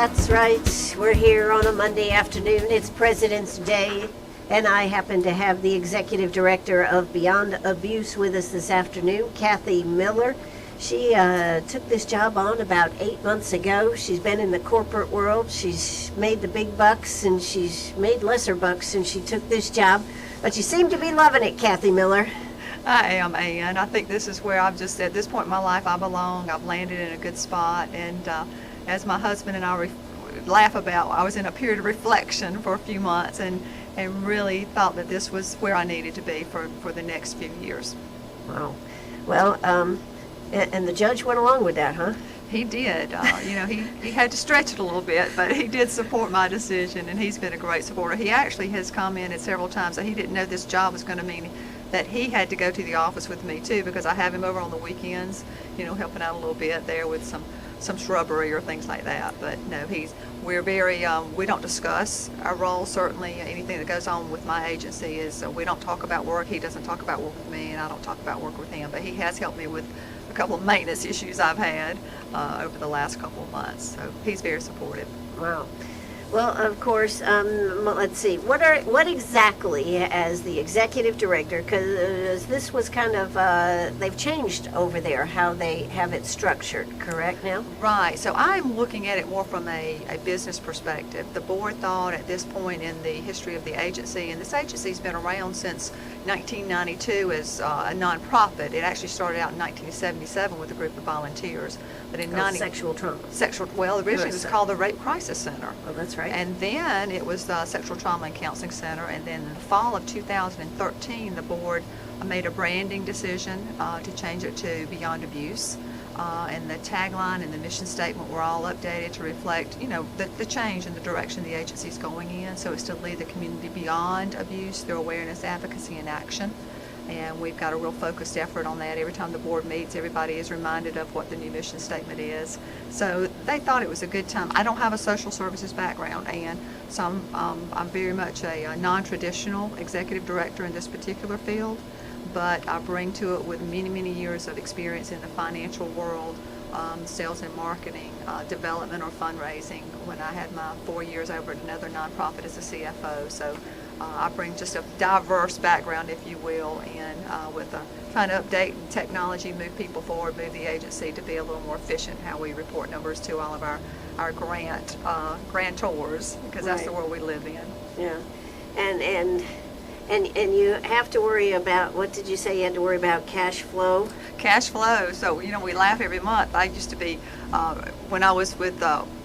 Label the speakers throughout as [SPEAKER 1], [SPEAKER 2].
[SPEAKER 1] That's right. We're here on a Monday afternoon. It's President's Day, and I happen to have the Executive Director of Beyond Abuse with us this afternoon, Cathy Miller. She took this job on about 8 months ago. She's been in the corporate world. She's made the big bucks, and she's made lesser bucks since she took this job. But you seem to be loving it, Cathy Miller.
[SPEAKER 2] I am, and I think this is where I've just, at this point in my life, I belong. I've landed in a good spot, and as my husband and I laugh about, I was in a period of reflection for a few months and really thought that this was where I needed to be for the next few years.
[SPEAKER 1] Wow. Well, and the judge went along with that, huh?
[SPEAKER 2] He did. He had to stretch it a little bit, but he did support my decision, and he's been a great supporter. He actually has commented several times that he didn't know this job was going to mean that he had to go to the office with me too, because I have him over on the weekends, helping out a little bit there with some shrubbery or things like that. But no, we're very, we don't discuss our role. Certainly anything that goes on with my agency is, we don't talk about work. He doesn't talk about work with me, and I don't talk about work with him, but he has helped me with a couple of maintenance issues I've had over the last couple of months. So he's very supportive.
[SPEAKER 1] Wow. Well, of course, let's see. What exactly, as the executive director, because this was kind of, they've changed over there, how they have it structured, correct now?
[SPEAKER 2] Right. So I'm looking at it more from a business perspective. The board thought at this point in the history of the agency, and this agency's been around since 1992 as a nonprofit. It actually started out in 1977 with a group of volunteers. But in
[SPEAKER 1] sexual trauma.
[SPEAKER 2] Originally it was called the Rape Crisis Center.
[SPEAKER 1] Oh, that's right.
[SPEAKER 2] And then it was the Sexual Trauma and Counseling Center. And then in the fall of 2013, the board made a branding decision to change it to Beyond Abuse. And the tagline and the mission statement were all updated to reflect, the change in the direction the agency is going in. So it's to lead the community beyond abuse through awareness, advocacy, and action. And we've got a real focused effort on that. Every time the board meets, everybody is reminded of what the new mission statement is. So they thought it was a good time. I don't have a social services background, and so I'm very much a non-traditional executive director in this particular field, but I bring to it with many, many years of experience in the financial world, sales and marketing, development or fundraising. When I had my 4 years over at another nonprofit as a CFO. So I bring just a diverse background, if you will, and with trying to update technology, move people forward, move the agency to be a little more efficient how we report numbers to all of our grantors, because that's the world we live in.
[SPEAKER 1] Yeah, and you have to worry about, what did you say you had to worry about? Cash flow?
[SPEAKER 2] Cash flow. So, we laugh every month. I used to be, when I was with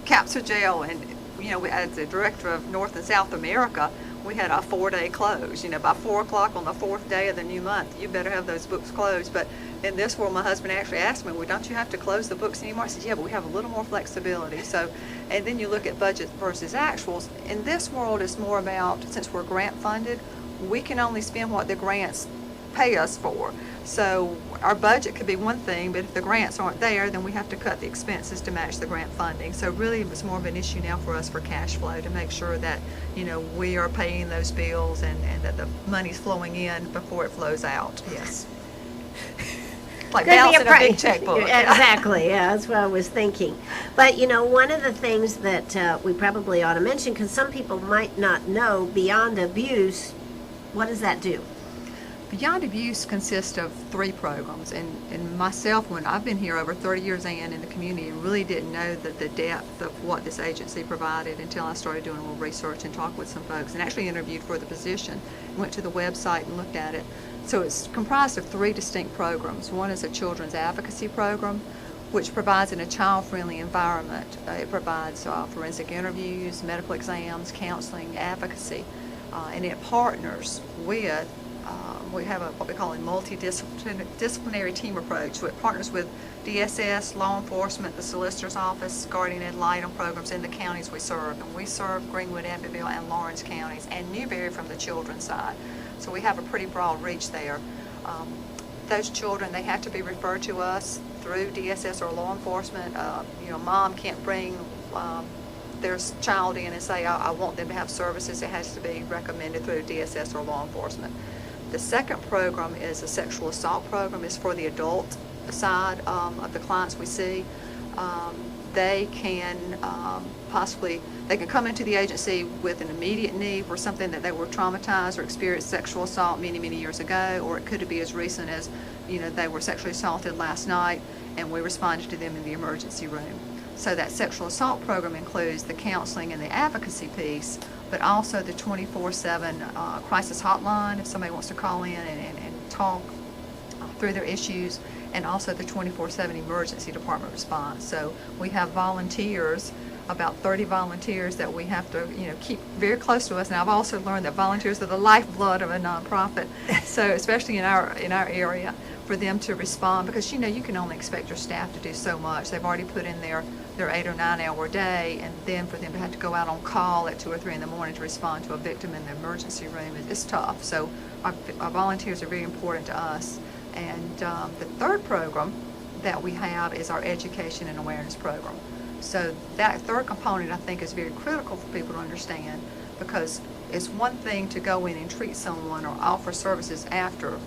[SPEAKER 2] Capsa Jail, and, as the director of North and South America, we had a 4-day close. By 4 o'clock on the 4th day of the new month, you better have those books closed. But in this world, my husband actually asked me, well, don't you have to close the books anymore? I said, yeah, but we have a little more flexibility. So, and then you look at budget versus actuals. In this world, it's more about, since we're grant funded, we can only spend what the grants pay us for. So our budget could be one thing, but if the grants aren't there, then we have to cut the expenses to match the grant funding. So really it's more of an issue now for us for cash flow, to make sure that, we are paying those bills and that the money's flowing in before it flows out. Yes. Like balancing a big checkbook.
[SPEAKER 1] Exactly, yeah, that's what I was thinking. But, one of the things that we probably ought to mention, because some people might not know, Beyond Abuse, what does that do?
[SPEAKER 2] Beyond Abuse consists of 3 programs, and myself, when I've been here over 30 years and in the community, really didn't know the depth of what this agency provided until I started doing a little research and talked with some folks, and actually interviewed for the position, went to the website and looked at it. So it's comprised of 3 distinct programs. One is a children's advocacy program, which provides in a child-friendly environment. It provides forensic interviews, medical exams, counseling, advocacy, and it partners with we have what we call a multidisciplinary team approach. So it partners with DSS, law enforcement, the solicitor's office, guardian ad litem programs in the counties we serve. And we serve Greenwood, Abbeville, and Lawrence counties, and Newberry from the children's side. So we have a pretty broad reach there. Those children, they have to be referred to us through DSS or law enforcement. Mom can't bring their child in and say, I want them to have services. It has to be recommended through DSS or law enforcement. The second program is a sexual assault program. It's for the adult side of the clients we see. they can possibly, they can come into the agency with an immediate need for something that they were traumatized or experienced sexual assault many, many years ago, or it could be as recent as, they were sexually assaulted last night and we responded to them in the emergency room. So that sexual assault program includes the counseling and the advocacy piece, but also the 24/7 crisis hotline if somebody wants to call in and talk through their issues, and also the 24/7 emergency department response. So we have volunteers, about 30 volunteers that we have to keep very close to us. Now I've also learned that volunteers are the lifeblood of a nonprofit, so especially in our area, for them to respond, because you can only expect your staff to do so much. They've already put in their 8 or 9 hour day, and then for them to have to go out on call at 2 or 3 in the morning to respond to a victim in the emergency room is tough. So our volunteers are very important to us. And the third program that we have is our education and awareness program. So that third component, I think, is very critical for people to understand, because it's one thing to go in and treat someone or offer services after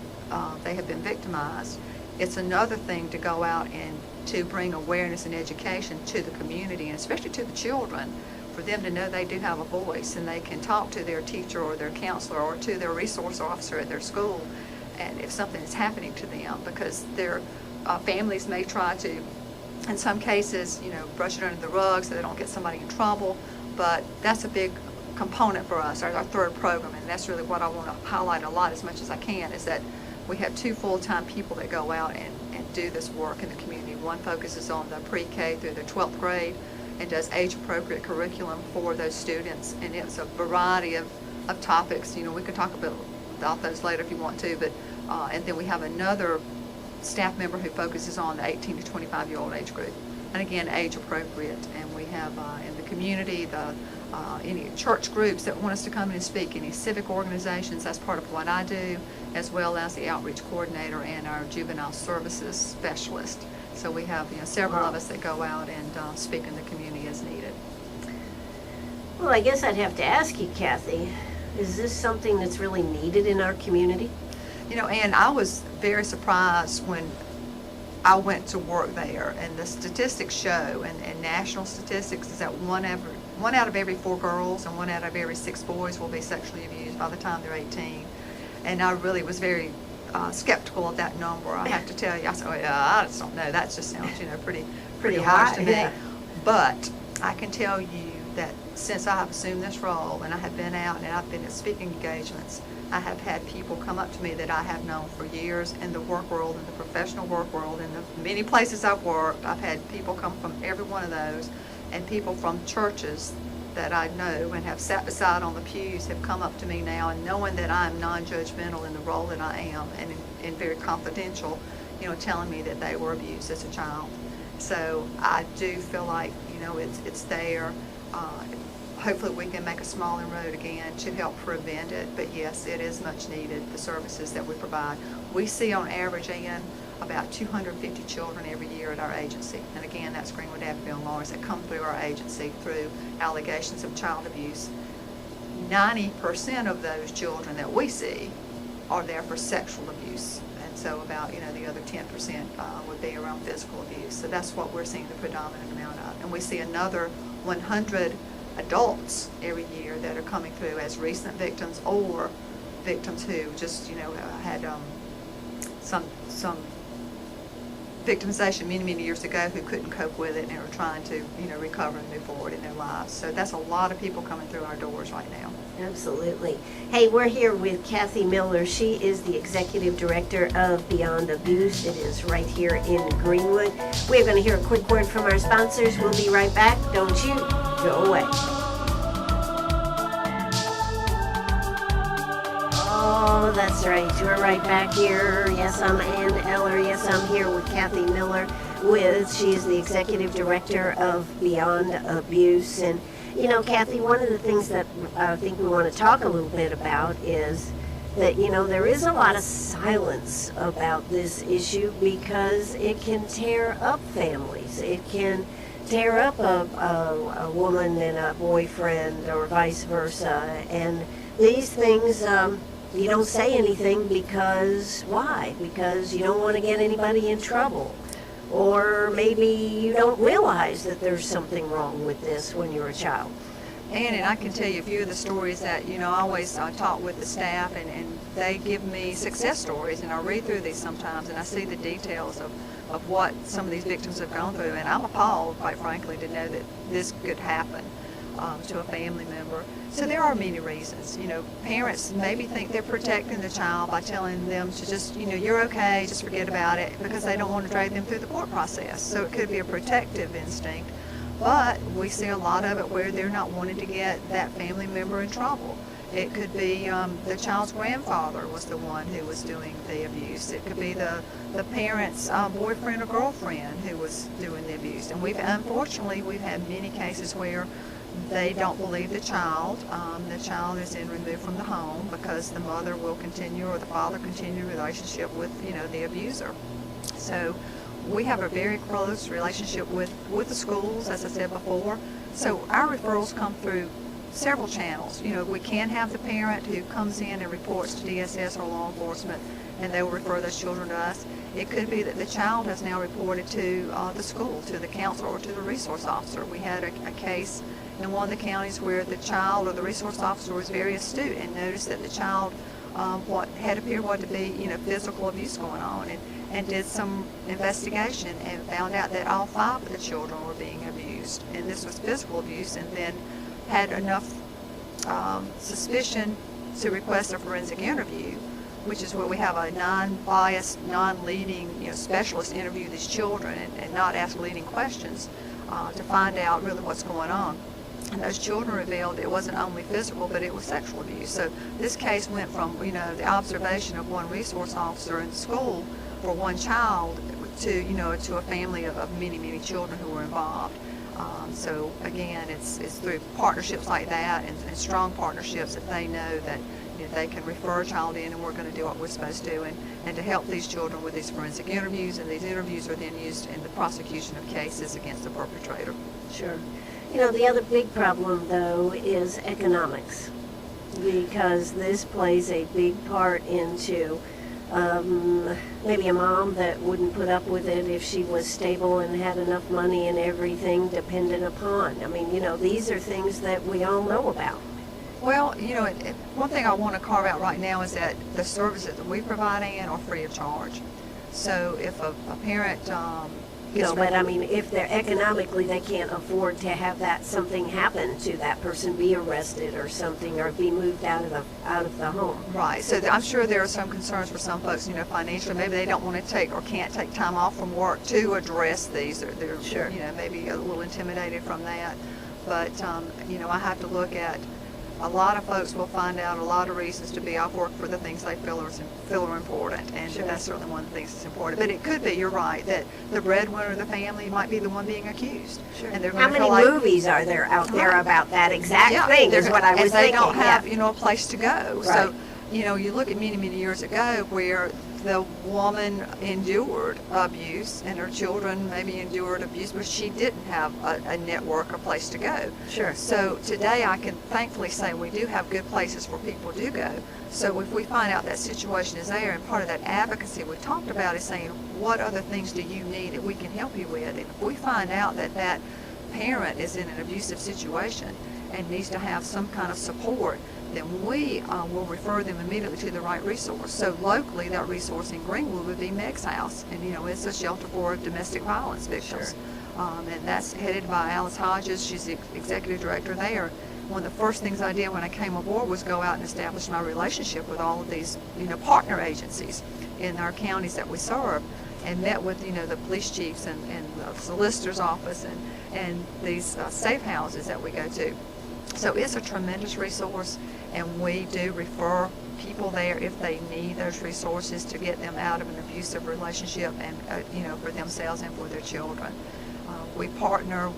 [SPEAKER 2] they have been victimized. It's another thing to go out and to bring awareness and education to the community, and especially to the children, for them to know they do have a voice and they can talk to their teacher or their counselor or to their resource officer at their school, and if something is happening to them, because their families may try to, in some cases, brush it under the rug so they don't get somebody in trouble. But that's a big component for us, our third program, and that's really what I want to highlight a lot as much as I can, is that we have 2 full-time people that go out and do this work in the community. One focuses on the pre-K through the 12th grade and does age-appropriate curriculum for those students, and it's a variety of topics. We can talk about those later if you want to, but and then we have another staff member who focuses on the 18 to 25-year-old age group, and again, age appropriate. And we have in the community any church groups that want us to come in and speak, any civic organizations. That's part of what I do, as well as the outreach coordinator and our juvenile services specialist. So we have several of us that go out and speak in the community as needed.
[SPEAKER 1] Well, I guess I'd have to ask you, Cathy, is this something that's really needed in our community?
[SPEAKER 2] And I was very surprised when I went to work there, and the statistics show, and national statistics, is that one out of every 4 girls and 1 out of every 6 boys will be sexually abused by the time they're 18. And I really was very skeptical of that number. I have to tell you, I said, I just don't know. That just sounds, pretty harsh to me.
[SPEAKER 1] Yeah.
[SPEAKER 2] But I can tell you that since I have assumed this role, and I have been out and I've been at speaking engagements, I have had people come up to me that I have known for years in the work world, in the professional work world, in the many places I've worked. I've had people come from every one of those, and people from churches that I know and have sat beside on the pews have come up to me now, and knowing that I'm non-judgmental in the role that I am, and very confidential, telling me that they were abused as a child. So I do feel like, it's there. Hopefully we can make a small inroad again to help prevent it, but yes, it is much needed, the services that we provide. We see on average, Ian, about 250 children every year at our agency. And again, that's Greenwood, Abbeville, and Lawrence that come through our agency through allegations of child abuse. 90% of those children that we see are there for sexual abuse. And so about, the other 10% would be around physical abuse. So that's what we're seeing the predominant amount of. And we see another 100 adults every year that are coming through as recent victims or victims who just, had some victimization many years ago who couldn't cope with it and are trying to, recover and move forward in their lives. So that's a lot of people coming through our doors right now.
[SPEAKER 1] Absolutely. Hey, we're here with Cathy Miller. She is the Executive Director of Beyond Abuse. It is right here in Greenwood. We're going to hear a quick word from our sponsors. We'll be right back. Don't you go away. Oh, that's right. We're right back here. Yes, I'm Ann Eller. Yes, I'm here with Cathy Miller. She is the Executive Director of Beyond Abuse. And, Cathy, one of the things that I think we want to talk a little bit about is that, there is a lot of silence about this issue because it can tear up families. It can tear up a woman and a boyfriend or vice versa. And these things, you don't say anything because why? Because you don't want to get anybody in trouble. or maybe you don't realize that there's something wrong with this when you're a child.
[SPEAKER 2] And I can tell you a few of the stories that, I always talk with the staff, and they give me success stories, and I read through these sometimes, and I see the details of what some of these victims have gone through, and I'm appalled, quite frankly, to know that this could happen to a family member. So there are many reasons. Parents maybe think they're protecting the child by telling them to just, you're okay, just forget about it, because they don't want to drag them through the court process. So it could be a protective instinct. But we see a lot of it where they're not wanting to get that family member in trouble. It could be the child's grandfather was the one who was doing the abuse. It could be the parent's boyfriend or girlfriend who was doing the abuse. And unfortunately, we've had many cases where they don't believe the child. The child is then removed from the home because the mother will continue or the father continue the relationship with, the abuser. So we have a very close relationship with the schools, as I said before. So our referrals come through several channels. We can have the parent who comes in and reports to DSS or law enforcement, and they will refer those children to us. It could be that the child has now reported to the school, to the counselor, or to the resource officer. We had a case in one of the counties where the child or the resource officer was very astute and noticed that the child what had appeared to be physical abuse going on, and did some investigation and found out that all 5 of the children were being abused, and this was physical abuse, and then had enough suspicion to request a forensic interview, which is where we have a non-biased, non-leading specialist interview these children and not ask leading questions to find out really what's going on. And those children revealed it wasn't only physical, but it was sexual abuse. So this case went from the observation of one resource officer in the school for one child to to a family of many children who were involved. So again, it's through partnerships like that and strong partnerships that they know that they can refer a child in, and we're going to do what we're supposed to, and to help these children with these forensic interviews, and these interviews are then used in the prosecution of cases against the perpetrator.
[SPEAKER 1] Sure. The other big problem, though, is economics, because this plays a big part into maybe a mom that wouldn't put up with it if she was stable and had enough money and everything dependent upon. I mean, these are things that we all know about.
[SPEAKER 2] Well, one thing I want to carve out right now is that the services that we provide are free of charge. So if a parent
[SPEAKER 1] but I mean, if they're economically, they can't afford to have something happen to that person, be arrested or something, or be moved out of the home.
[SPEAKER 2] Right. So I'm sure there are some concerns for some folks, financially. Maybe they don't want to take or can't take time off from work to address these. They're
[SPEAKER 1] sure.
[SPEAKER 2] Maybe a little intimidated from that. But I have to look at. A lot of folks will find out a lot of reasons to be off work for the things they feel are important, and
[SPEAKER 1] sure.
[SPEAKER 2] That's certainly one of the things that's important. But it could be, you're right, that the breadwinner of the family might be the one being accused.
[SPEAKER 1] Sure.
[SPEAKER 2] And they're
[SPEAKER 1] How many movies are there out there about that exact thing? Is what I was thinking.
[SPEAKER 2] They don't have a place to go.
[SPEAKER 1] Right.
[SPEAKER 2] So you look at many years ago where the woman endured abuse and her children maybe endured abuse, but she didn't have a network, a place to go.
[SPEAKER 1] Sure.
[SPEAKER 2] So today I can thankfully say we do have good places where people do go. So if we find out that situation is there, and part of that advocacy we talked about is saying, what other things do you need that we can help you with? And if we find out that parent is in an abusive situation and needs to have some kind of support, then we will refer them immediately to the right resource. So locally, that resource in Greenwood would be Meg's House, and it's a shelter for domestic violence victims. Sure. And that's headed by Alice Hodges. She's the executive director there. One of the first things I did when I came aboard was go out and establish my relationship with all of these, partner agencies in our counties that we serve, and met with, the police chiefs and the solicitor's office and these safe houses that we go to. So it's a tremendous resource, and we do refer people there if they need those resources to get them out of an abusive relationship and, for themselves and for their children. We partner,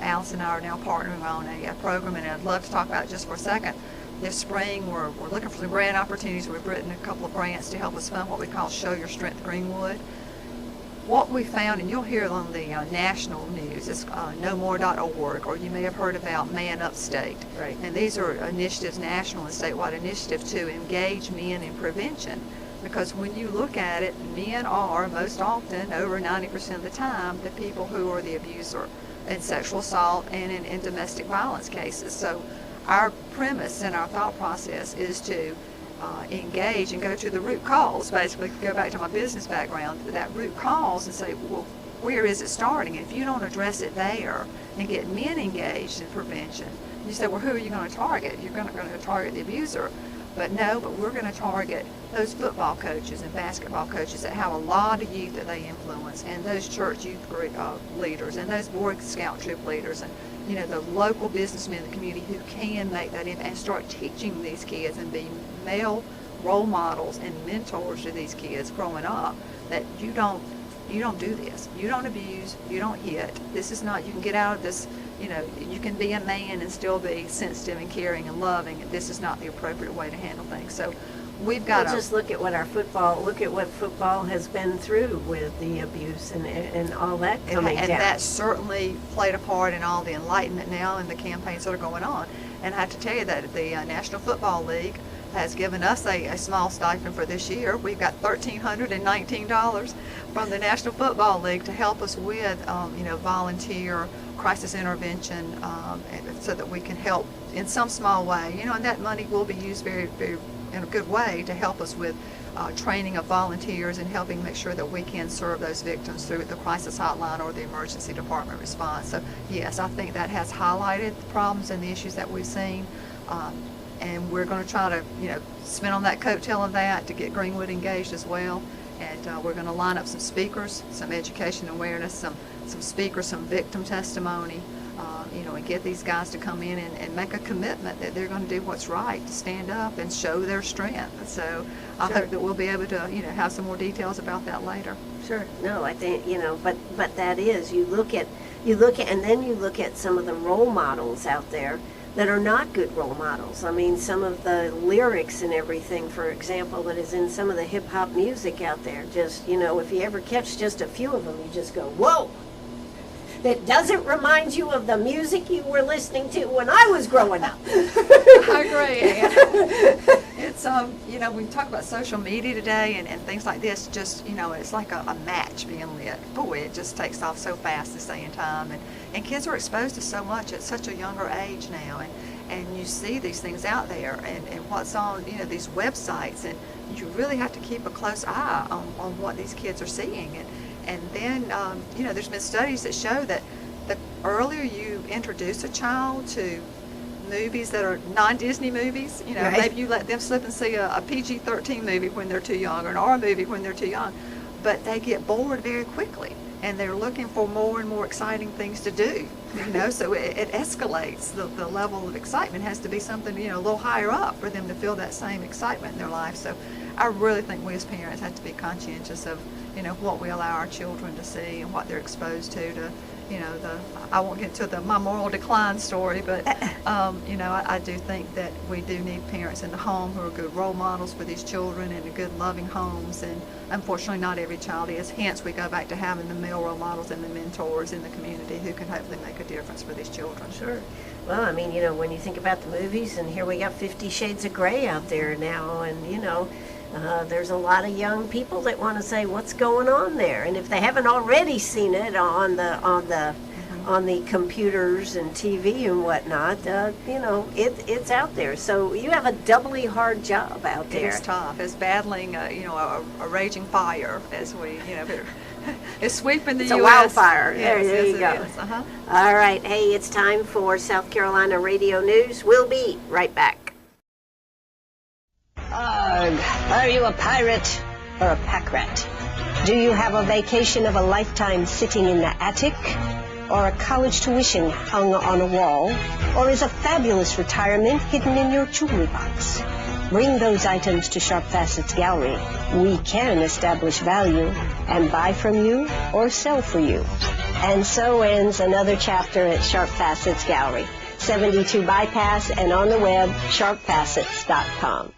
[SPEAKER 2] Alice and I are now partnering on a program, and I'd love to talk about it just for a second. This spring, we're looking for some grant opportunities. We've written a couple of grants to help us fund what we call Show Your Strength Greenwood. What we found, and you'll hear it on the national news, is nomore.org, or you may have heard about Man Upstate.
[SPEAKER 1] Right.
[SPEAKER 2] And these are initiatives, national and statewide initiatives, to engage men in prevention Because when you look at it, men are most often, over 90% of the time, the people who are the abuser in sexual assault and in domestic violence cases. So our premise and our thought process is to engage and go to the root cause, basically go back to my business background, that root cause, and say, well, where is it starting? And if you don't address it there and get men engaged in prevention, you say, well, who are you going to target? You're going to target the abuser. But no, but we're going to target those football coaches and basketball coaches that have a lot of youth that they influence, and those church youth group leaders, and those Boy Scout troop leaders, and the local businessmen in the community who can make that impact and start teaching these kids and be male role models and mentors to these kids growing up, that you don't do this. You don't abuse. You don't hit. This is not, you can get out of this, you can be a man and still be sensitive and caring and loving. This is not the appropriate way to handle things. So we've got to
[SPEAKER 1] just look at what what football has been through with the abuse and all that coming down.
[SPEAKER 2] And that certainly played a part in all the enlightenment now and the campaigns that are going on. And I have to tell you that the National Football League has given us a small stipend for this year. We've got $1,319 from the National Football League to help us with, volunteer crisis intervention, so that we can help in some small way. And that money will be used very, very in a good way to help us with training of volunteers and helping make sure that we can serve those victims through the crisis hotline or the emergency department response. So yes, I think that has highlighted the problems and the issues that we've seen. And we're going to try to, spin on that coattail of that to get Greenwood engaged as well. And we're going to line up some speakers, some education awareness, some speakers, some victim testimony, and get these guys to come in and make a commitment that they're going to do what's right, to stand up and show their strength. So I hope that we'll be able to, have some more details about that later.
[SPEAKER 1] Sure. No, I think, but that is, you look at, and then you look at some of the role models out there that are not good role models. I mean, some of the lyrics and everything, for example, that is in some of the hip-hop music out there, just, if you ever catch just a few of them, you just go, whoa! That doesn't remind you of the music you were listening to when I was growing up.
[SPEAKER 2] I agree, Ann. It's, we talk about social media today and things like this, just, it's like a match being lit. Boy, it just takes off so fast this day and time. And kids are exposed to so much at such a younger age now. And you see these things out there and what's on, these websites. And you really have to keep a close eye on what these kids are seeing. And then, there's been studies that show that the earlier you introduce a child to movies that are non-Disney movies,
[SPEAKER 1] Right.
[SPEAKER 2] Maybe you let them slip and see a PG-13 movie when they're too young or an R movie when they're too young, but they get bored very quickly and they're looking for more and more exciting things to do, so it escalates. The level of excitement has to be something, a little higher up for them to feel that same excitement in their life. So I really think we as parents have to be conscientious of, what we allow our children to see and what they're exposed to I won't get into my moral decline story, but, I do think that we do need parents in the home who are good role models for these children and good loving homes, and unfortunately not every child is. Hence, we go back to having the male role models and the mentors in the community who can hopefully make a difference for these children.
[SPEAKER 1] Sure. Well, I mean, when you think about the movies, and here we got 50 Shades of Grey out there now, and, there's a lot of young people that want to say what's going on there, and if they haven't already seen it on the computers and TV and whatnot, it's out there. So you have a doubly hard job out there.
[SPEAKER 2] It's tough. It's battling, a raging fire as we, it's sweeping the
[SPEAKER 1] U.S.
[SPEAKER 2] It's
[SPEAKER 1] a wildfire.
[SPEAKER 2] Yes,
[SPEAKER 1] there you go.
[SPEAKER 2] Uh-huh.
[SPEAKER 1] All right. Hey, it's time for South Carolina Radio News. We'll be right back.
[SPEAKER 3] Are you a pirate or a pack rat? Do you have a vacation of a lifetime sitting in the attic? Or a college tuition hung on a wall? Or is a fabulous retirement hidden in your jewelry box? Bring those items to Sharp Facets Gallery. We can establish value and buy from you or sell for you. And so ends another chapter at Sharp Facets Gallery, 72 Bypass, and on the web, sharpfacets.com.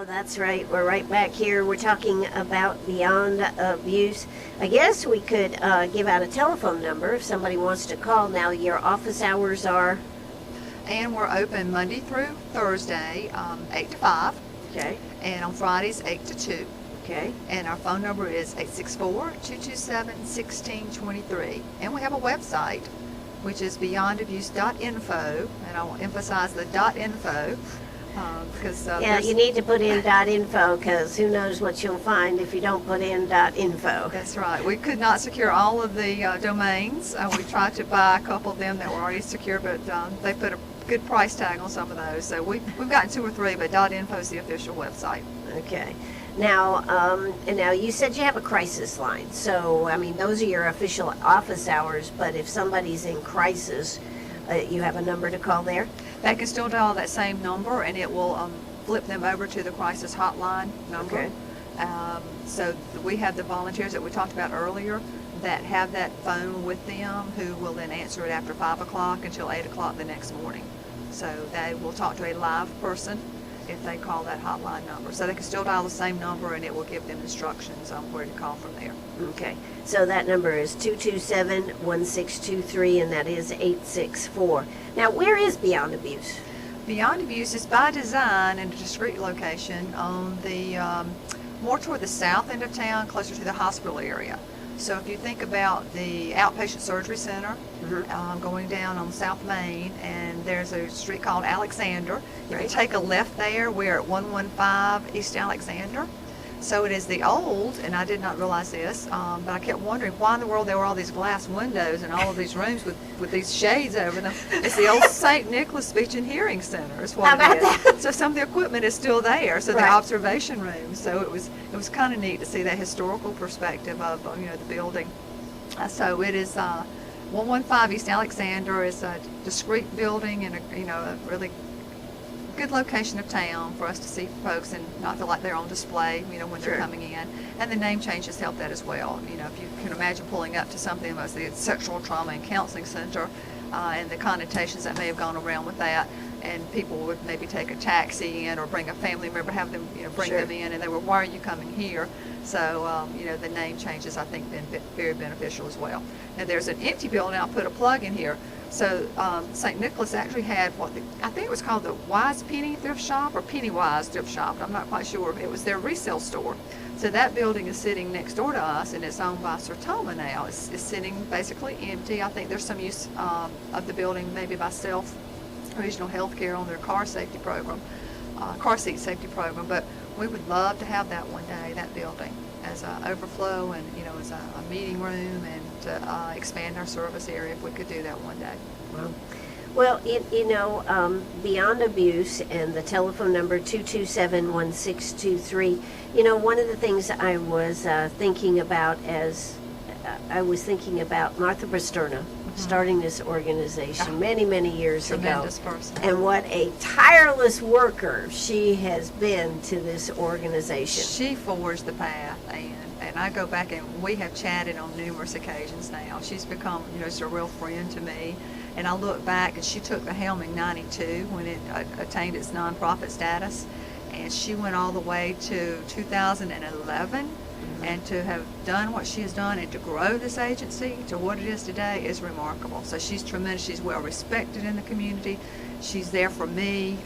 [SPEAKER 1] That's right. We're right back here. We're talking about Beyond Abuse. I guess we could give out a telephone number if somebody wants to call. Now, your office hours are?
[SPEAKER 2] And we're open Monday through Thursday, 8 to 5.
[SPEAKER 1] Okay.
[SPEAKER 2] And on Fridays, 8 to 2.
[SPEAKER 1] Okay.
[SPEAKER 2] And our phone number is 864-227-1623. And we have a website, which is beyondabuse.info. And I will emphasize the .info. Because
[SPEAKER 1] Yeah, you need to put in .info because who knows what you'll find if you don't put in .info.
[SPEAKER 2] That's right. We could not secure all of the domains. We tried to buy a couple of them that were already secure, but they put a good price tag on some of those. So we've gotten 2 or 3, but .info is the official website.
[SPEAKER 1] Okay. Now, and now you said you have a crisis line. So, I mean, those are your official office hours, but if somebody's in crisis, you have a number to call there?
[SPEAKER 2] They can still dial that same number, and it will flip them over to the crisis hotline number.
[SPEAKER 1] Okay.
[SPEAKER 2] So we have the volunteers that we talked about earlier that have that phone with them, who will then answer it after 5 o'clock until 8 o'clock the next morning. So they will talk to a live person if they call that hotline number. So they can still dial the same number, and it will give them instructions on where to call from there.
[SPEAKER 1] Okay. So that number is 227-1623, and that is 864. Now, where is Beyond Abuse?
[SPEAKER 2] Beyond Abuse is by design in a discrete location on the more toward the south end of town, closer to the hospital area. So if you think about the outpatient surgery center, going down on South Main, and there's a street called Alexander. You can take a left there. We're at 115 East Alexander. So it is the old, and I did not realize this, but I kept wondering why in the world there were all these glass windows and all of these rooms with these shades over them. It's the old St. Nicholas Speech and Hearing Center is what it is. So some of the equipment is still there, so the observation room. So it was kind of neat to see that historical perspective of the building. So it is 115 East Alexander. Is a discrete building and a really good location of town for us to see folks and not feel like they're on display, when they're coming in. And the name changes help that as well. If you can imagine pulling up to something like the Sexual Trauma and Counseling Center, and the connotations that may have gone around with that, and people would maybe take a taxi in or bring a family member, have them, bring them in, and they were, why are you coming here? So, the name changes, I think, been very beneficial as well. Now, there's an empty building. I'll put a plug in here. So St. Nicholas actually had I think it was called the Wise Penny Thrift Shop or Penny Wise Thrift Shop. I'm not quite sure. It was their resale store. So that building is sitting next door to us, and it's owned by Sertoma now. It's sitting basically empty. I think there's some use of the building maybe by Regional Healthcare on their car seat safety program. But we would love to have that one day, that building, as an overflow and as a meeting room, and to expand our service area if we could do that one day.
[SPEAKER 1] Well, Beyond Abuse and the telephone number 227-1623. One of the things I was thinking about Martha Bristerna starting this organization many years ago.
[SPEAKER 2] Tremendous person.
[SPEAKER 1] And what a tireless worker she has been to this organization.
[SPEAKER 2] She forged the path, and I go back and we have chatted on numerous occasions now. She's become, just a real friend to me. And I look back, and she took the helm in '92 when it attained its nonprofit status, and she went all the way to 2011. And to have done what she has done and to grow this agency to what it is today is remarkable. So she's tremendous. She's well respected in the community. She's there for me.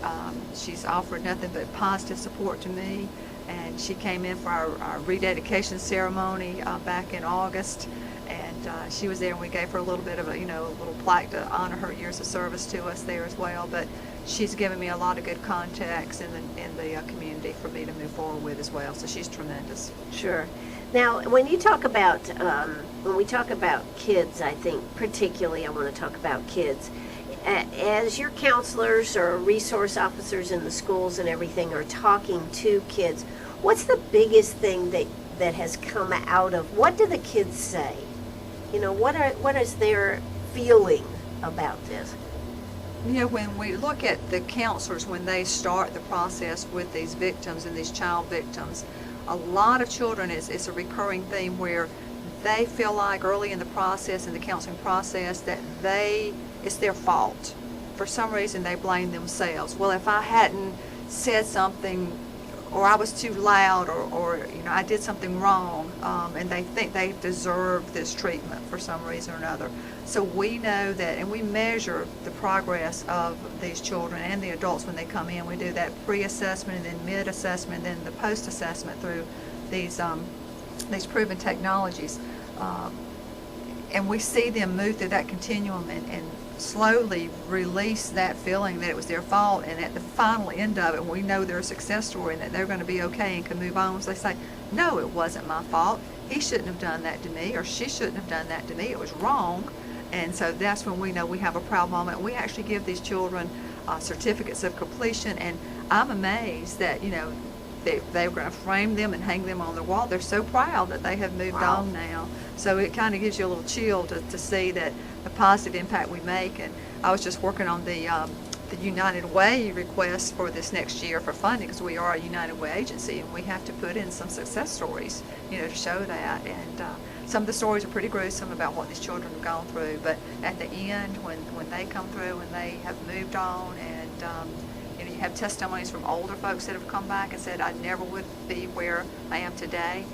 [SPEAKER 2] She's offered nothing but positive support to me. And she came in for our rededication ceremony back in August. And she was there, and we gave her a little bit of a little plaque to honor her years of service to us there as well. But she's given me a lot of good contacts in the community for me to move forward with as well. So she's tremendous.
[SPEAKER 1] Sure. Now, when you talk about, when we talk about kids, I think particularly I want to talk about kids. As your counselors or resource officers in the schools and everything are talking to kids, what's the biggest thing that has come out of, what do the kids say? What is their feeling about this?
[SPEAKER 2] When we look at the counselors, when they start the process with these victims and these child victims, a lot of children, it's a recurring theme where they feel like early in the process, in the counseling process, that it's their fault. For some reason, they blame themselves. Well, if I hadn't said something or I was too loud, or I did something wrong, and they think they deserve this treatment for some reason or another. So we know that, and we measure the progress of these children and the adults when they come in. We do that pre-assessment and then mid-assessment and then the post-assessment through these proven technologies. And we see them move through that continuum and slowly release that feeling that it was their fault, and at the final end of it, we know they're a success story and that they're going to be okay and can move on. So they say, no, it wasn't my fault. He shouldn't have done that to me, or she shouldn't have done that to me. It was wrong. And so that's when we know we have a proud moment. We actually give these children certificates of completion, and I'm amazed that, they were going to frame them and hang them on the wall. They're so proud that they have moved on now. So it kind of gives you a little chill to see that the positive impact we make. And I was just working on the United Way request for this next year for funding, because we are a United Way agency and we have to put in some success stories, to show that. And some of the stories are pretty gruesome about what these children have gone through, but at the end, when they come through and they have moved on, and you have testimonies from older folks that have come back and said, I never would be where I am today.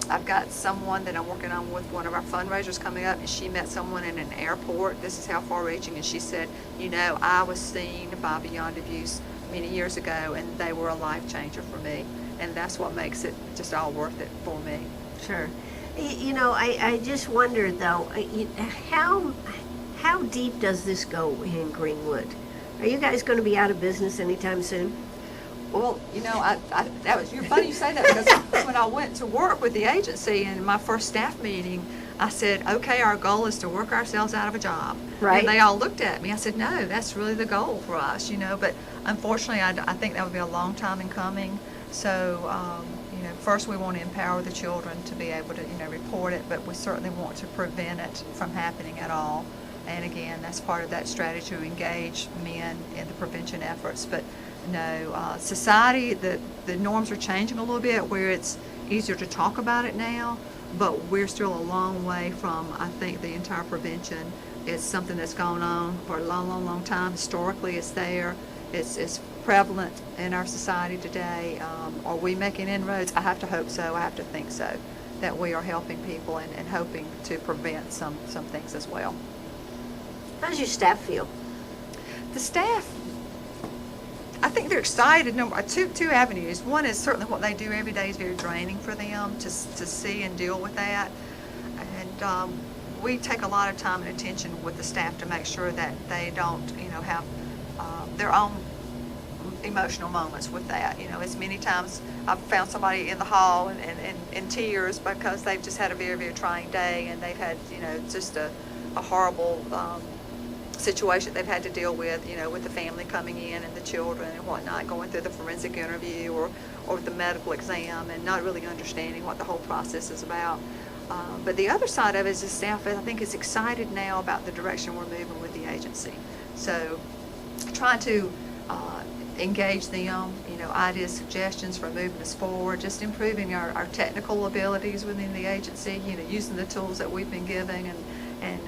[SPEAKER 2] I've got someone that I'm working on with one of our fundraisers coming up, and she met someone in an airport. This is how far-reaching, and she said, I was seen by Beyond Abuse many years ago, and they were a life changer for me, and that's what makes it just all worth it for me.
[SPEAKER 1] Sure. I just wonder, though, how deep does this go in Greenwood? Are you guys going to be out of business anytime soon?
[SPEAKER 2] Well, you're funny you say that, because when I went to work with the agency in my first staff meeting, I said, okay, our goal is to work ourselves out of a job.
[SPEAKER 1] Right.
[SPEAKER 2] And they all looked at me. I said, no, that's really the goal for us, but unfortunately, I think that would be a long time in coming. So, first we want to empower the children to be able to, report it, but we certainly want to prevent it from happening at all. And again, that's part of that strategy to engage men in the prevention efforts. But no, society, the norms are changing a little bit where it's easier to talk about it now, but we're still a long way from, I think, the entire prevention. It's something that's gone on for a long, long, long time. Historically, it's there. It's prevalent in our society today. Are we making inroads? I have to hope so. I have to think so, that we are helping people and hoping to prevent some things as well.
[SPEAKER 1] How does your staff feel?
[SPEAKER 2] The staff, I think they're excited. Two avenues. One is certainly what they do every day is very draining for them to see and deal with that. And we take a lot of time and attention with the staff to make sure that they don't, have their own emotional moments with that. As many times I've found somebody in the hall and in tears because they've just had a very, very trying day, and they've had, just a horrible situation they've had to deal with, with the family coming in and the children and whatnot, going through the forensic interview or the medical exam and not really understanding what the whole process is about. But the other side of it is the staff, I think, is excited now about the direction we're moving with the agency. So trying to engage them, ideas, suggestions for moving us forward, just improving our technical abilities within the agency, using the tools that we've been giving and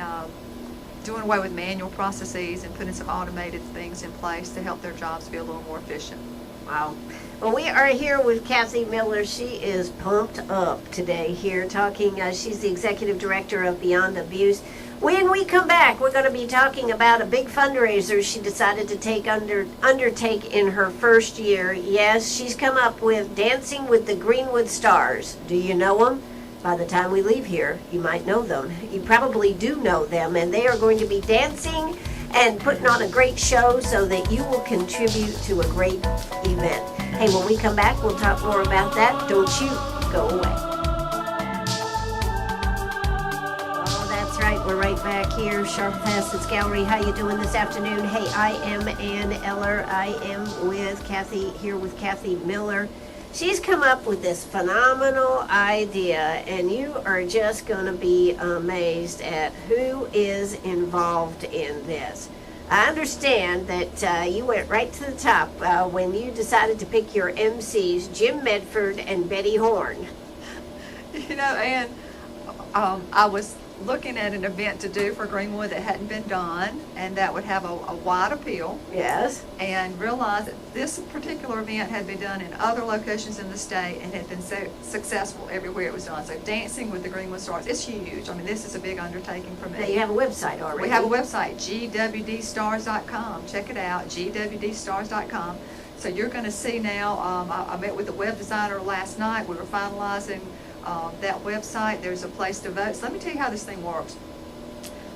[SPEAKER 2] doing away with manual processes and putting some automated things in place to help their jobs be a little more efficient.
[SPEAKER 1] Wow. Well, we are here with Cathy Miller. She is pumped up today here talking. She's the executive director of Beyond Abuse. When we come back, we're going to be talking about a big fundraiser she decided to undertake in her first year. Yes, she's come up with Dancing with the Greenwood Stars. Do you know them? By the time we leave here, you might know them. You probably do know them, and they are going to be dancing and putting on a great show so that you will contribute to a great event. Hey, when we come back, we'll talk more about that. Don't you go away. Oh, that's right. We're right back here. Sharp Facets Gallery. How you doing this afternoon? Hey, I am Ann Eller. I am with Cathy, here with Cathy Miller. She's come up with this phenomenal idea, and you are just going to be amazed at who is involved in this. I understand that you went right to the top when you decided to pick your MCs, Jim Medford and Betty Horn.
[SPEAKER 2] And I was looking at an event to do for Greenwood that hadn't been done, and that would have a wide appeal.
[SPEAKER 1] Yes.
[SPEAKER 2] And realized that this particular event had been done in other locations in the state and had been so successful everywhere it was done. So Dancing with the Greenwood Stars, it's huge. I mean, this is a big undertaking for me.
[SPEAKER 1] Now you have a website already.
[SPEAKER 2] We have a website, gwdstars.com. Check it out, gwdstars.com. So you're going to see now, I met with the web designer last night. We were finalizing that website. There's a place to vote. So let me tell you how this thing works.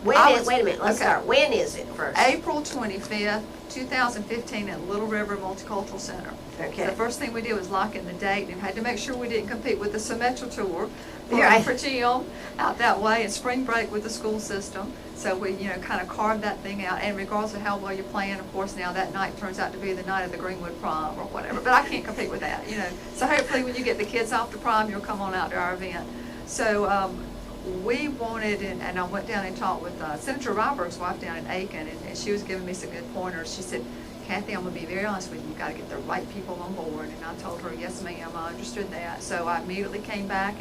[SPEAKER 1] Wait a minute, let's
[SPEAKER 2] okay.
[SPEAKER 1] start. When is it first?
[SPEAKER 2] April 25th, 2015 at Little River Multicultural Center.
[SPEAKER 1] Okay.
[SPEAKER 2] So the first thing we did was lock in the date and had to make sure we didn't compete with the Symetra Tour
[SPEAKER 1] Right.
[SPEAKER 2] for Jim out that way and spring break with the school system. So we, kind of carved that thing out. And regardless of how well you're playing, of course, now that night turns out to be the night of the Greenwood prom or whatever. But I can't compete with that, So hopefully when you get the kids off to prom, you'll come on out to our event. So we wanted, and I went down and talked with Senator Ryberg's wife down in Aiken, and she was giving me some good pointers. She said, Cathy, I'm going to be very honest with you. You've got to get the right people on board. And I told her, yes, ma'am, I understood that. So I immediately came back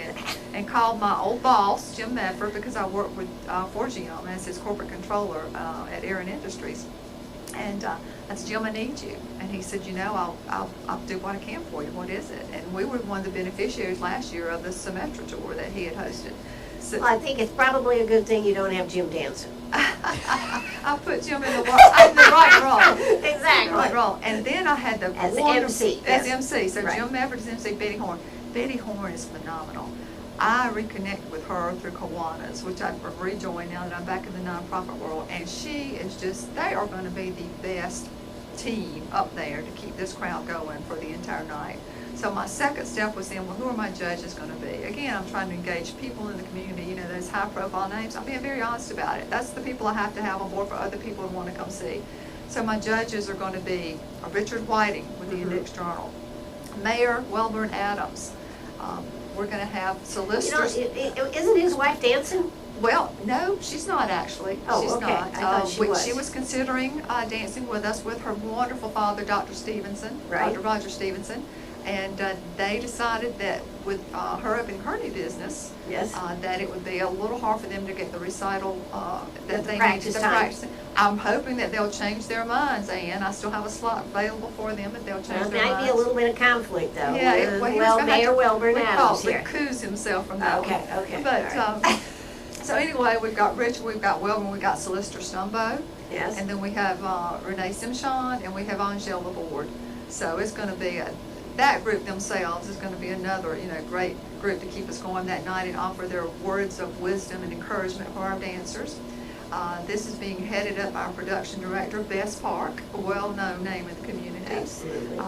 [SPEAKER 2] and called my old boss, Jim Medford, because I worked with for Jim as his corporate controller at Aaron Industries. And I said, Jim, I need you. And he said, I'll do what I can for you. What is it? And we were one of the beneficiaries last year of the Symetra Tour that he had hosted. So,
[SPEAKER 1] Well, I think it's probably a good thing you don't have Jim dancing.
[SPEAKER 2] I put Jim in the right role.
[SPEAKER 1] Exactly.
[SPEAKER 2] Right role. And then I had the
[SPEAKER 1] As
[SPEAKER 2] wonderful-
[SPEAKER 1] MC,
[SPEAKER 2] As
[SPEAKER 1] yes.
[SPEAKER 2] MC. So
[SPEAKER 1] Right.
[SPEAKER 2] Jim Maverick is MC, Betty Horn. Betty Horn is phenomenal. I reconnected with her through Kiwanis, which I've rejoined now that I'm back in the nonprofit world. And she is they are going to be the best team up there to keep this crowd going for the entire night. So my second step was then, well, who are my judges going to be? Again, I'm trying to engage people in the community, those high-profile names. I'm being very honest about it. That's the people I have to have on board for other people who want to come see. So my judges are going to be Richard Whiting with the Index Journal, Mayor Welburn Adams. We're going to have solicitors.
[SPEAKER 1] Isn't his wife dancing?
[SPEAKER 2] Well, no, she's not actually.
[SPEAKER 1] Oh,
[SPEAKER 2] she's
[SPEAKER 1] okay.
[SPEAKER 2] not.
[SPEAKER 1] I thought she was.
[SPEAKER 2] She was considering dancing with us with her wonderful father, Dr. Stevenson,
[SPEAKER 1] Right.
[SPEAKER 2] Dr. Roger Stevenson. And they decided that with her opening her new business,
[SPEAKER 1] Yes.
[SPEAKER 2] that it would be a little hard for them to get the recital that
[SPEAKER 1] The
[SPEAKER 2] they
[SPEAKER 1] practice
[SPEAKER 2] need.
[SPEAKER 1] time.
[SPEAKER 2] I'm hoping that they'll change their minds, Ann. I still have a slot available for them, but they'll change
[SPEAKER 1] Well,
[SPEAKER 2] their
[SPEAKER 1] might
[SPEAKER 2] minds.
[SPEAKER 1] be a little bit of conflict, though.
[SPEAKER 2] Yeah,
[SPEAKER 1] with,
[SPEAKER 2] well, he was
[SPEAKER 1] well,
[SPEAKER 2] gonna have
[SPEAKER 1] Mayor
[SPEAKER 2] to
[SPEAKER 1] Welburn Adams here.
[SPEAKER 2] recuse himself from that
[SPEAKER 1] Okay,
[SPEAKER 2] one.
[SPEAKER 1] okay,
[SPEAKER 2] But,
[SPEAKER 1] all right.
[SPEAKER 2] so anyway, we've got Rich, we've got Welburn, we've got Solicitor Stumbo.
[SPEAKER 1] Yes.
[SPEAKER 2] And then we have Renee Simchon, and we have Angel Laborde. So it's going to be that group themselves is going to be another, great group to keep us going that night and offer their words of wisdom and encouragement for our dancers. This is being headed up by our production director, Bess Park, a well-known name in the community.
[SPEAKER 1] Absolutely.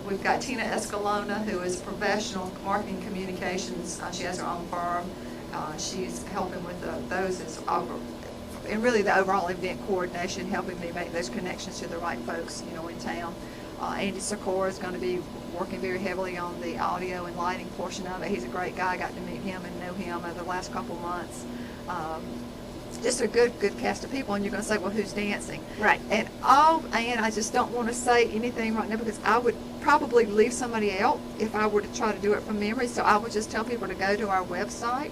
[SPEAKER 2] We've got Tina Escalona, who is professional marketing communications. She has her own firm. She's helping with those and really the overall event coordination, helping me make those connections to the right folks, in town. Andy Sikora is going to be working very heavily on the audio and lighting portion of it. He's a great guy. I got to meet him and know him over the last couple months. Just a good cast of people, and you're going to say, well, who's dancing?
[SPEAKER 1] Right.
[SPEAKER 2] And I just don't want to say anything right now because I would probably leave somebody out if I were to try to do it from memory. So I would just tell people to go to our website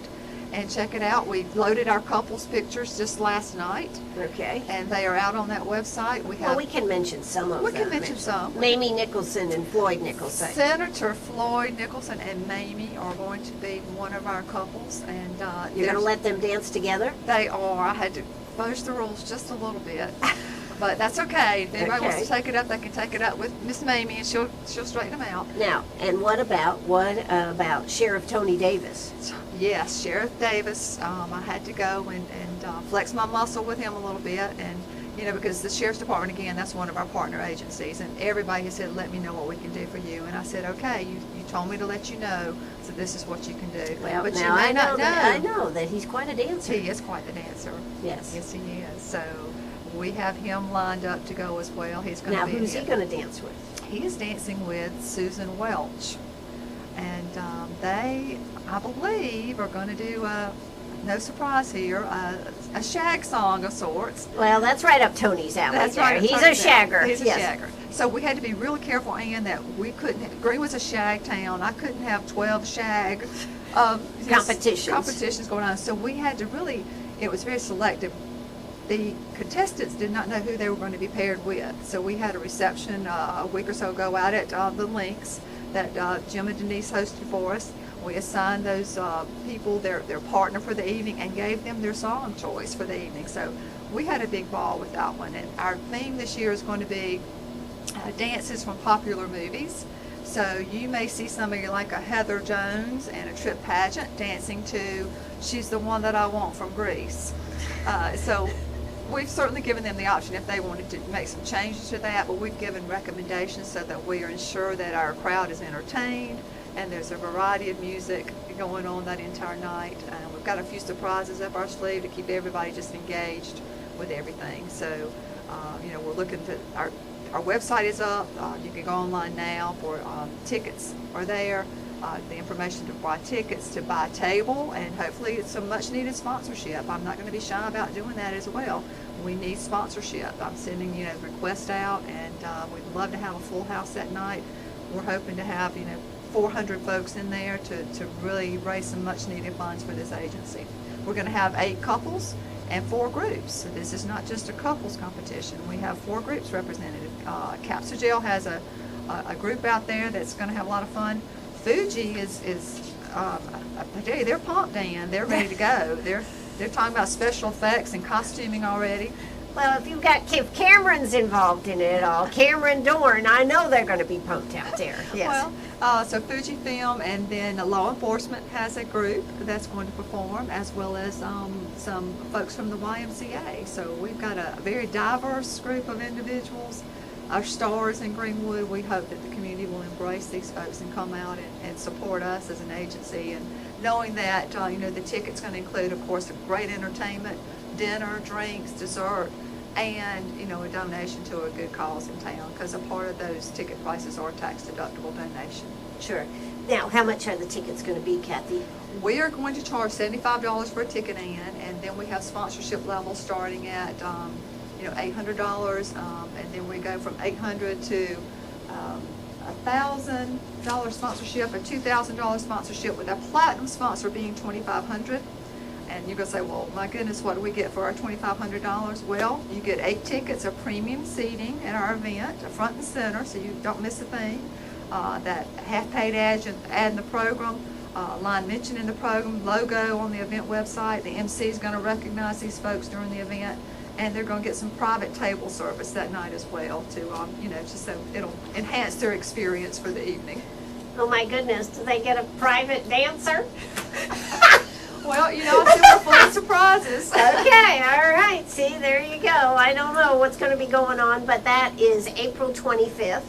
[SPEAKER 2] and check it out. We loaded our couples pictures just last night,
[SPEAKER 1] Okay.
[SPEAKER 2] and they are out on that website.
[SPEAKER 1] Well, we can mention some of them.
[SPEAKER 2] We can mention some.
[SPEAKER 1] Mamie Nicholson and Floyd Nicholson.
[SPEAKER 2] Senator Floyd Nicholson and Mamie are going to be one of our couples, and
[SPEAKER 1] You're going to let them dance together?
[SPEAKER 2] they are. I had to fudge the rules just a little bit, but that's okay. If anybody wants to
[SPEAKER 1] Okay.
[SPEAKER 2] take it up, they can take it up with Miss Mamie, and she'll straighten them out.
[SPEAKER 1] Now, and what about Sheriff Tony Davis?
[SPEAKER 2] Yes, Sheriff Davis. I had to go and flex my muscle with him a little bit, and because the Sheriff's Department, again, that's one of our partner agencies, and everybody has said, let me know what we can do for you. And I said, okay, you told me to let you know, so this is what you can do.
[SPEAKER 1] Well,
[SPEAKER 2] but
[SPEAKER 1] now
[SPEAKER 2] you may not know.
[SPEAKER 1] I know that he's quite a dancer.
[SPEAKER 2] He is quite the dancer.
[SPEAKER 1] Yes.
[SPEAKER 2] Yes, he is. So we have him lined up to go as well. He's going to
[SPEAKER 1] Now,
[SPEAKER 2] be
[SPEAKER 1] who's he going to dance with?
[SPEAKER 2] He is dancing with Susan Welch, and they, I believe, are going to do no surprise here, a shag song of sorts.
[SPEAKER 1] Well, that's right up Tony's alley.
[SPEAKER 2] That's
[SPEAKER 1] there.
[SPEAKER 2] right.
[SPEAKER 1] He's a
[SPEAKER 2] Tony's alley.
[SPEAKER 1] shagger.
[SPEAKER 2] He's a
[SPEAKER 1] Yes.
[SPEAKER 2] shagger. So we had to be really careful, Ann, that we couldn't. Greenwood's a shag town. I couldn't have 12 shag competitions going on. So we had to really, it was very selective. The contestants did not know who they were going to be paired with. So we had a reception a week or so ago out at the Links that Jim and Denise hosted for us. We assigned those people their partner for the evening and gave them their song choice for the evening. So we had a big ball with that one. And our theme this year is going to be dances from popular movies. So you may see somebody like a Heather Jones and a Trip Pageant dancing to She's the One That I Want from Grease. So we've certainly given them the option if they wanted to make some changes to that, but we've given recommendations so that we are ensure that our crowd is entertained and there's a variety of music going on that entire night. We've got a few surprises up our sleeve to keep everybody just engaged with everything. So, we're looking to, our website is up. You can go online now for tickets are there. The information to buy tickets, to buy a table, and hopefully it's some much needed sponsorship. I'm not going to be shy about doing that as well. We need sponsorship. I'm sending requests out, and we'd love to have a full house that night. We're hoping to have 400 folks in there to really raise some much needed funds for this agency. We're going to have 8 couples and 4 groups. So this is not just a couples competition. We have 4 groups represented. Capsugel has a group out there that's going to have a lot of fun. Fuji is I tell you, they're pumped, Dan. They're ready to go. They're talking about special effects and costuming already.
[SPEAKER 1] Well, if Cameron's involved in it at all, Cameron Dorn, I know they're going to be pumped out there. Yes.
[SPEAKER 2] Well, so Fujifilm, and then law enforcement has a group that's going to perform, as well as some folks from the YMCA. So we've got a very diverse group of individuals. Our stars in Greenwood, we hope that the community will embrace these folks and come out and support us as an agency. And knowing that, the ticket's going to include, of course, great entertainment, dinner, drinks, dessert, and, a donation to a good cause in town, because a part of those ticket prices are tax-deductible donation.
[SPEAKER 1] Sure. Now, how much are the tickets going to be, Cathy?
[SPEAKER 2] We are going to charge $75 for a ticket in, and then we have sponsorship levels starting at $800, and then we go from $800 to $1,000 sponsorship, a $2,000 sponsorship, with a platinum sponsor being $2,500. And you're going to say, well, my goodness, what do we get for our $2,500? Well, you get 8 tickets of premium seating at our event, front and center, so you don't miss a thing. That half-paid ad in the program, line mentioned in the program, logo on the event website. The MC is going to recognize these folks during the event, and they're going to get some private table service that night as well to, just so it'll enhance their experience for the evening.
[SPEAKER 1] Oh my goodness, do they get a private dancer?
[SPEAKER 2] Well, I see we're full of surprises.
[SPEAKER 1] Okay, all right. See, there you go. I don't know what's going to be going on, but that is April 25th.
[SPEAKER 2] Yes.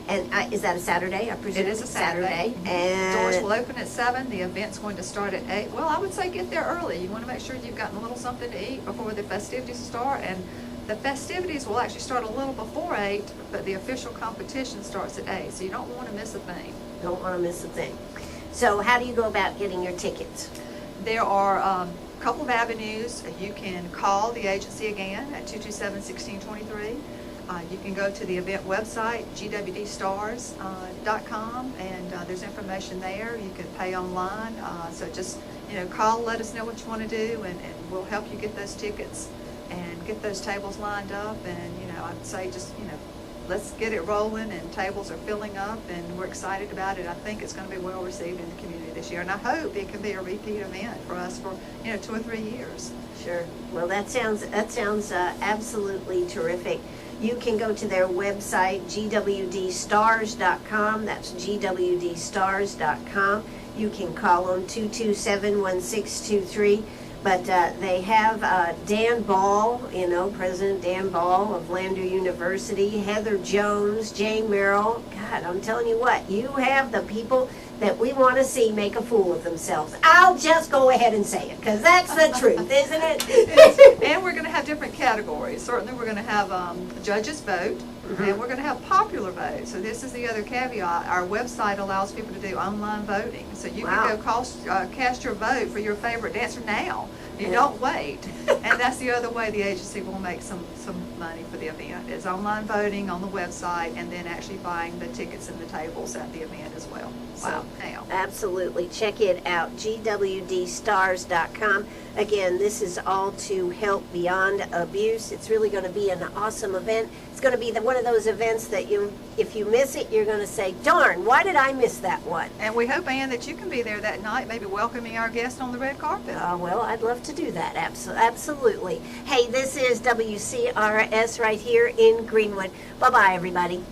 [SPEAKER 1] And is that a Saturday? I presume
[SPEAKER 2] It is a Saturday.
[SPEAKER 1] Mm-hmm. And
[SPEAKER 2] Doors will open at 7. The event's going to start at 8. Well, I would say get there early. You want to make sure you've gotten a little something to eat before the festivities start. And the festivities will actually start a little before 8, but the official competition starts at 8. So you don't want to miss a thing.
[SPEAKER 1] Don't want to miss a thing. So how do you go about getting your tickets?
[SPEAKER 2] There are a couple of avenues. You can call the agency again at 227-1623. You can go to the event website, gwdstars.com, and there's information there. You can pay online. So just, call, let us know what you want to do, and we'll help you get those tickets and get those tables lined up. And, I'd say just, let's get it rolling, and tables are filling up, and we're excited about it. I think it's going to be well received in the community this year, and I hope it can be a repeat event for us for 2 or 3 years.
[SPEAKER 1] Sure. Well, that sounds absolutely terrific. You can go to their website, gwdstars.com. That's gwdstars.com. You can call them 227-1623. But they have Dan Ball, President Dan Ball of Lander University, Heather Jones, Jane Merrill. God, I'm telling you what, you have the people that we want to see make a fool of themselves. I'll just go ahead and say it, because that's the truth, isn't it?
[SPEAKER 2] And we're going to have different categories. Certainly we're going to have judges vote, and we're going to have popular vote. So this is the other caveat. Our website allows people to do online voting. So you can go cast your vote for your favorite dancer now. You don't wait. And that's the other way the agency will make some money for the event, is online voting on the website, and then actually buying the tickets and the tables at the event as well. Wow. Now.
[SPEAKER 1] Absolutely. Check it out, gwdstars.com. Again, this is all to help Beyond Abuse. It's really going to be an awesome event. It's going to be one of those events that if you miss it, you're going to say, darn, why did I miss that one?
[SPEAKER 2] And we hope, Ann, that you can be there that night, maybe welcoming our guest on the red carpet.
[SPEAKER 1] Well, I'd love to do that. Absolutely. Hey, this is WCRS right here in Greenwood. Bye-bye, everybody.